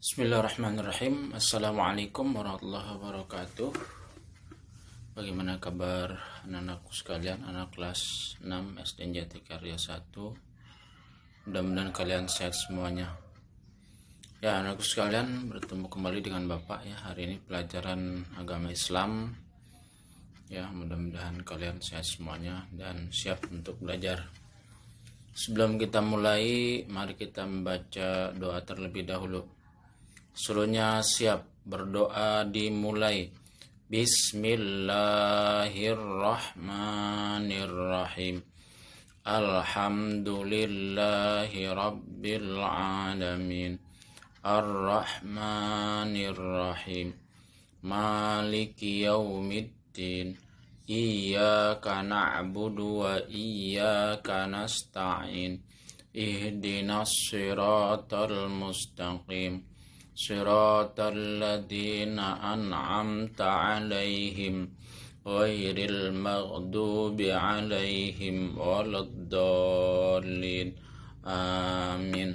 Bismillahirrahmanirrahim. Assalamualaikum warahmatullahi wabarakatuh. Bagaimana kabar anak-anakku sekalian, anak kelas 6 SD Jatikarya 1. Mudah-mudahan kalian sehat semuanya. Ya, anakku sekalian, bertemu kembali dengan Bapak ya. Hari ini pelajaran agama Islam. Ya, mudah-mudahan kalian sehat semuanya dan siap untuk belajar. Sebelum kita mulai, mari kita membaca doa terlebih dahulu. Seluruhnya siap, berdoa dimulai. Bismillahirrahmanirrahim. Alhamdulillahi rabbil alamin. Ar-Rahmanirrahim. Maliki yaumiddin. Iyyaka na'budu wa iyyaka nasta'in. Ihdinas siratal mustaqim. Siratal ladzina an'amta 'alaihim ghairil maghdubi 'alaihim waladdallin. Amin.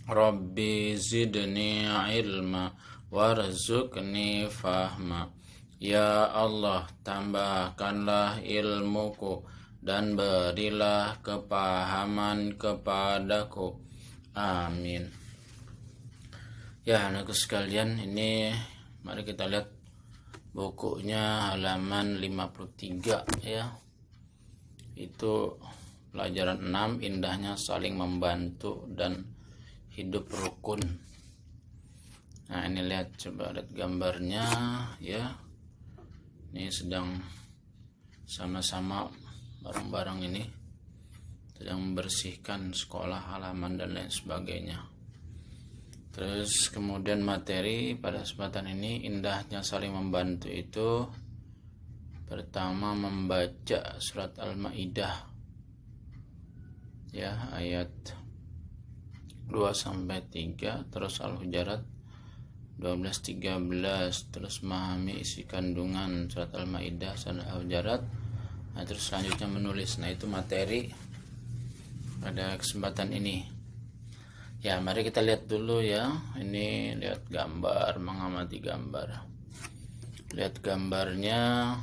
Rabbi zidni ilma warzuqni fahma. Ya Allah, tambahkanlah ilmuku dan berilah kepahaman kepadaku. Amin. Ya, anakku sekalian, ini mari kita lihat bukunya halaman 53 ya. Itu pelajaran 6, indahnya saling membantu dan hidup rukun. Nah, ini lihat, coba lihat gambarnya ya. Ini sedang sama-sama bareng-bareng ini sedang membersihkan sekolah, halaman dan lain sebagainya. Terus kemudian materi pada kesempatan ini, indahnya saling membantu itu pertama membaca surat Al-Maidah ya, ayat 2-3, terus Al-Hujurat 12-13, terus memahami isi kandungan surat Al-Maidah dan Al-Hujurat. Nah, terus selanjutnya menulis. Nah, itu materi pada kesempatan ini. Ya, mari kita lihat dulu ya. Ini lihat gambar, mengamati gambar. Lihat gambarnya.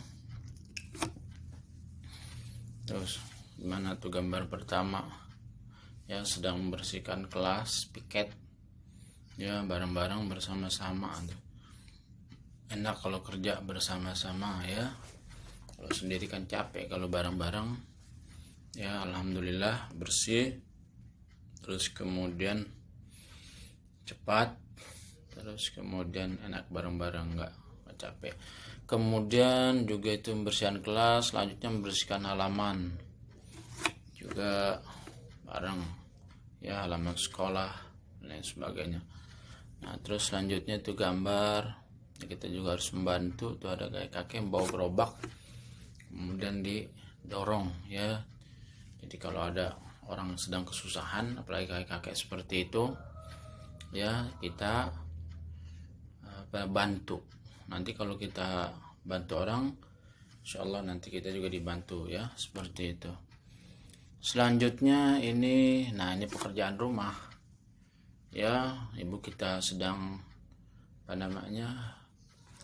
Terus gimana tuh gambar pertama? Ya, sedang membersihkan kelas, piket. Ya, bareng-bareng bersama-sama. Enak kalau kerja bersama-sama ya. Kalau sendiri kan capek, kalau bareng-bareng ya alhamdulillah bersih. Terus kemudian cepat, terus kemudian enak bareng-bareng, nggak capek. Kemudian juga itu membersihkan kelas, selanjutnya membersihkan halaman juga bareng ya, halaman sekolah dan lain sebagainya. Nah, terus selanjutnya itu gambar ya, kita juga harus membantu. Tuh ada kakek bawa gerobak kemudian didorong ya. Jadi kalau ada orang sedang kesusahan, apalagi kakek-kakek seperti itu ya, kita bantu. Nanti kalau kita bantu orang, insya Allah nanti kita juga dibantu ya, seperti itu. Selanjutnya ini, nah ini pekerjaan rumah ya. Ibu kita sedang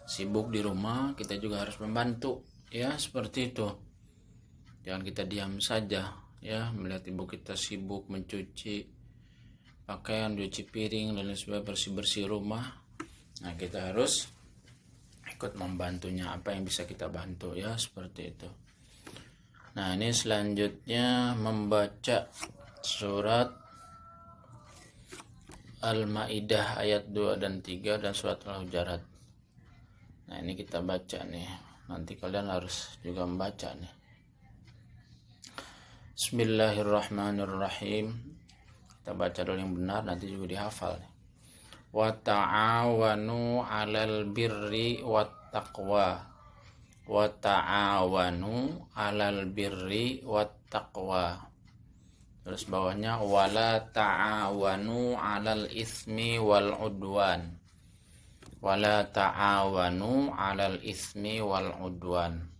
sibuk di rumah, kita juga harus membantu ya, seperti itu. Jangan kita diam saja ya, melihat ibu kita sibuk mencuci pakaian, cuci piring dan lain sebagainya, bersih-bersih rumah. Nah, kita harus ikut membantunya, apa yang bisa kita bantu ya, seperti itu. Nah, ini selanjutnya membaca surat Al-Maidah ayat 2 dan 3 dan surat Al-Hujurat. Nah, ini kita baca nih, nanti kalian harus juga membaca nih. Bismillahirrahmanirrahim. Kita baca dulu yang benar, nanti juga dihafal. Wa ta'awanu 'alal birri wat taqwa. Wa ta'awanu 'alal birri wat taqwa. Terus bawahnya wala ta'awanu 'alal ismi wal udwan. Wala ta'awanu 'alal ismi wal udwan.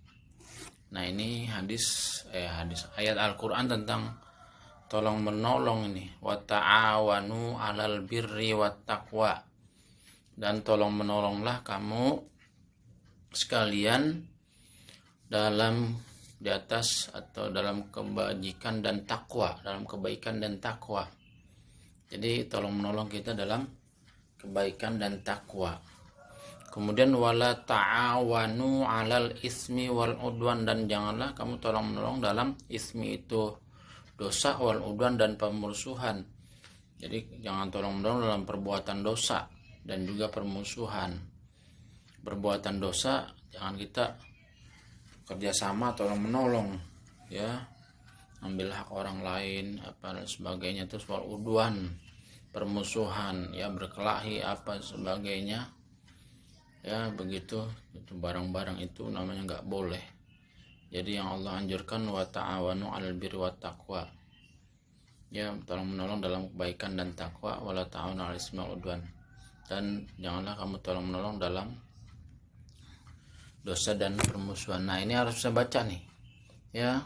Nah, ini ayat Al-Quran tentang tolong menolong ini. Wa ta'awanu 'alal birri wat taqwa. dan tolong menolonglah kamu sekalian dalam di atas atau dalam kebajikan dan takwa, dalam kebaikan dan takwa. Jadi tolong menolong kita dalam kebaikan dan takwa. Kemudian wala ta'awanu 'alal ismi wal udwan, dan janganlah kamu tolong menolong dalam ismi itu dosa, wal udwan dan pemusuhan. Jadi jangan tolong menolong dalam perbuatan dosa dan juga permusuhan. Perbuatan dosa jangan kita kerjasama tolong menolong, ya, ambil hak orang lain apa dan sebagainya. Terus wal udwan, permusuhan, ya, berkelahi apa sebagainya, ya, begitu. Itu barang-barang itu namanya nggak boleh. Jadi yang Allah anjurkan wa ta'awanu 'alal birri wat taqwa, ya, tolong menolong dalam kebaikan dan takwa, wala ta'awanu 'alal ismi wal udwan, dan janganlah kamu tolong menolong dalam dosa dan permusuhan. Nah, ini harus bisa baca nih, ya.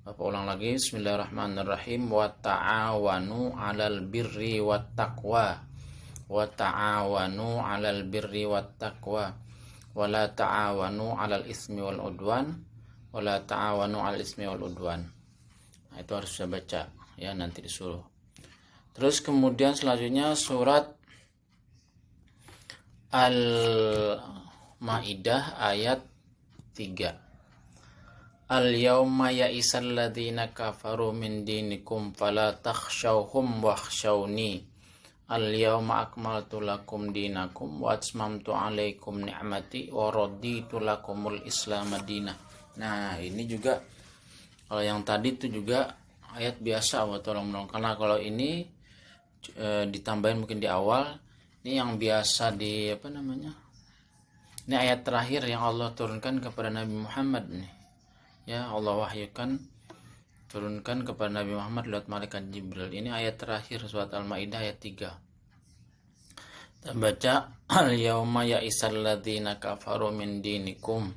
Bapak ulang lagi, bismillahirrahmanirrahim, wa ta'awanu 'alal birri wat taqwa, wa ta'awanu 'alal birri wat taqwa, wa la ta'awanu 'alal ismi wal udwan, wa la ta'awanu 'alal ismi wal udwan. Nah, itu harus bisa baca, ya, nanti disuruh. Terus kemudian selanjutnya surat Al-Maidah ayat 3. Al-yawma ya'isal ladzina kafaru min dinikum fala takhshawhum wakhshawni. Al-yawma akmaltu lakum dinakum wa atmamtu 'alaikum ni'mati wa raditu lakumul Islam madinah. Nah, ini juga kalau yang tadi itu juga ayat biasa, buat tolong menolong. Karena kalau ini ditambahin mungkin di awal, ini yang biasa di apa namanya? Ini ayat terakhir yang Allah turunkan kepada Nabi Muhammad nih. Ya, Allah wahyukan turunkan kepada Nabi Muhammad lewat malaikat Jibril. Ini ayat terakhir surat Al-Maidah ayat 3. Kita baca al-yauma ya'isal ladzina kafaru min dinikum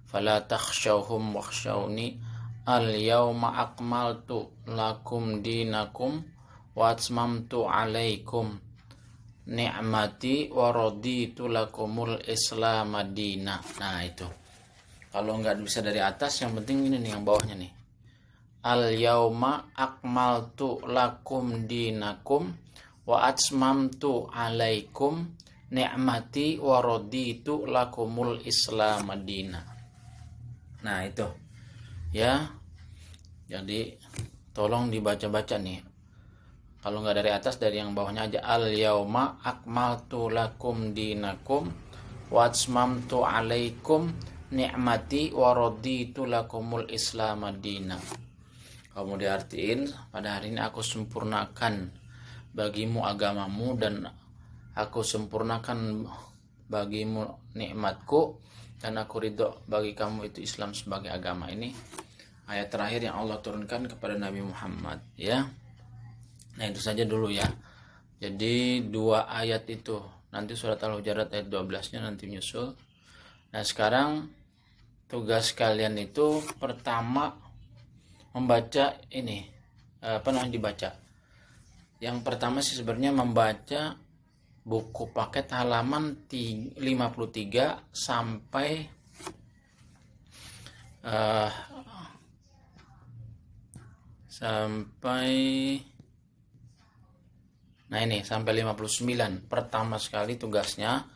fala takhshawhum wakhshawni al-yauma akmaltu lakum dinakum wa atmamtu 'alaikum ni'mati wa raditu lakumul Islam madinah. Nah, itu kalau nggak bisa dari atas, yang penting ini nih yang bawahnya nih, al yauma akmaltu lakum dinakum wa atmamtu 'alaikum ni'mati wa raditu lakumul Islam madinah. Nah, itu, ya, jadi tolong dibaca-baca nih. Kalau nggak dari atas, dari yang bawahnya aja, al yauma akmaltu lakum dinakum wa atmamtu 'alaikum ni'mati wa raditu lakumul Islam madinah. Kamu diartiin, pada hari ini aku sempurnakan bagimu agamamu dan aku sempurnakan bagimu nikmatku dan aku ridho bagi kamu itu Islam sebagai agama. Ini ayat terakhir yang Allah turunkan kepada Nabi Muhammad, ya. Nah, itu saja dulu, ya. Jadi 2 ayat itu, nanti surat Al-Hujurat ayat 12-nya nanti nyusul. Nah, sekarang tugas kalian itu pertama membaca ini, apa namanya, dibaca. Yang pertama sih sebenarnya membaca buku paket halaman 53 sampai nah ini sampai 59. Pertama sekali tugasnya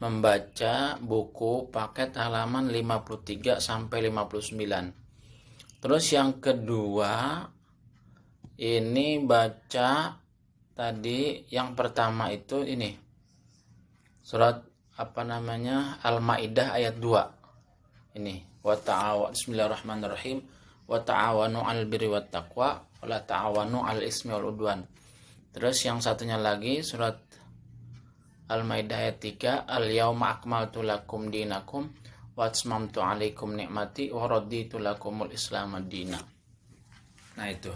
membaca buku paket halaman 53 sampai 59. Terus yang kedua ini baca tadi, yang pertama itu ini surat apa namanya, Al-Maidah ayat 2. Ini wa ta'awan, bismillahirrahmanirrahim, wa ta'awanu 'alal birri wat taqwa wa la ta'awanu 'alal ismi wal udwan. Terus yang satunya lagi surat Al-Maidah ayat 3, al-yauma akmaltu lakum dinakum wa atmamtu 'alaikum ni'mati wa raditu lakumul Islam madinah. Nah, itu.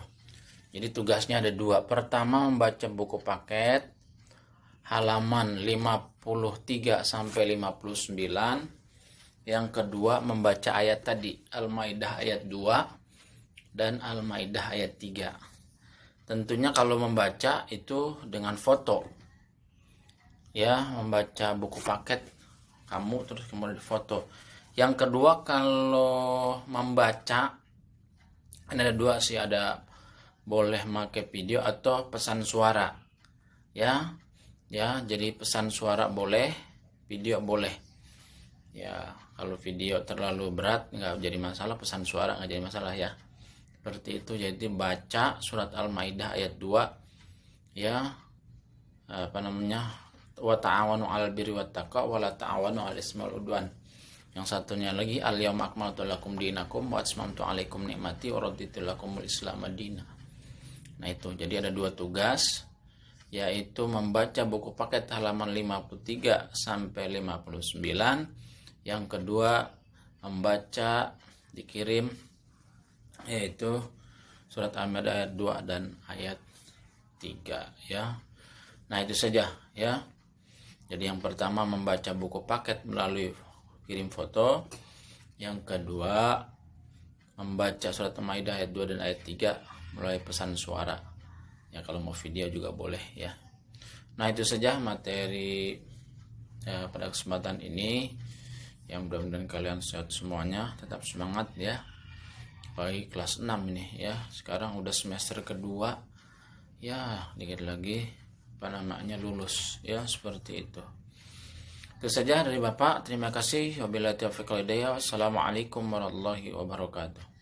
Jadi tugasnya ada 2. Pertama membaca buku paket halaman 53 sampai 59. Yang kedua membaca ayat tadi, Al-Maidah ayat 2 dan Al-Maidah ayat 3. Tentunya kalau membaca itu dengan foto, ya, membaca buku paket kamu terus kemudian difoto. Yang kedua, kalau membaca ini ada dua sih, ada boleh pakai video atau pesan suara ya. Jadi pesan suara boleh, video boleh ya. Kalau video terlalu berat nggak jadi masalah, pesan suara nggak jadi masalah ya, seperti itu. Jadi baca surat Al-Maidah ayat 2 ya, apa namanya, wa ta'awanu 'alal birri wat taqwa wa la ta'awanu 'alal ismi wal 'udwan. Yang satunya lagi, al-yauma akmaltu lakum dinakum wa atmamtu 'alaikum ni'mati wa raditu lakumul islam madina. Nah itu, jadi ada dua tugas, yaitu membaca buku paket halaman 53 sampai 59. Yang kedua, membaca dikirim yaitu surat Al-Maidah ayat 2 dan ayat 3 ya. Nah itu saja ya. Jadi yang pertama membaca buku paket melalui kirim foto. Yang kedua membaca surat Al-Maidah ayat 2 dan ayat 3 melalui pesan suara. Ya kalau mau video juga boleh ya. Nah itu saja materi pada kesempatan ini. Yang mudah-mudahan kalian sehat semuanya, tetap semangat ya. Bagi kelas 6 ini ya. Sekarang udah semester kedua. Ya, dikit lagi apa namanya lulus ya, seperti itu. Itu saja dari Bapak. Terima kasih. Wabillahi taufiq wal hidayah. Wassalamualaikum warahmatullahi wabarakatuh.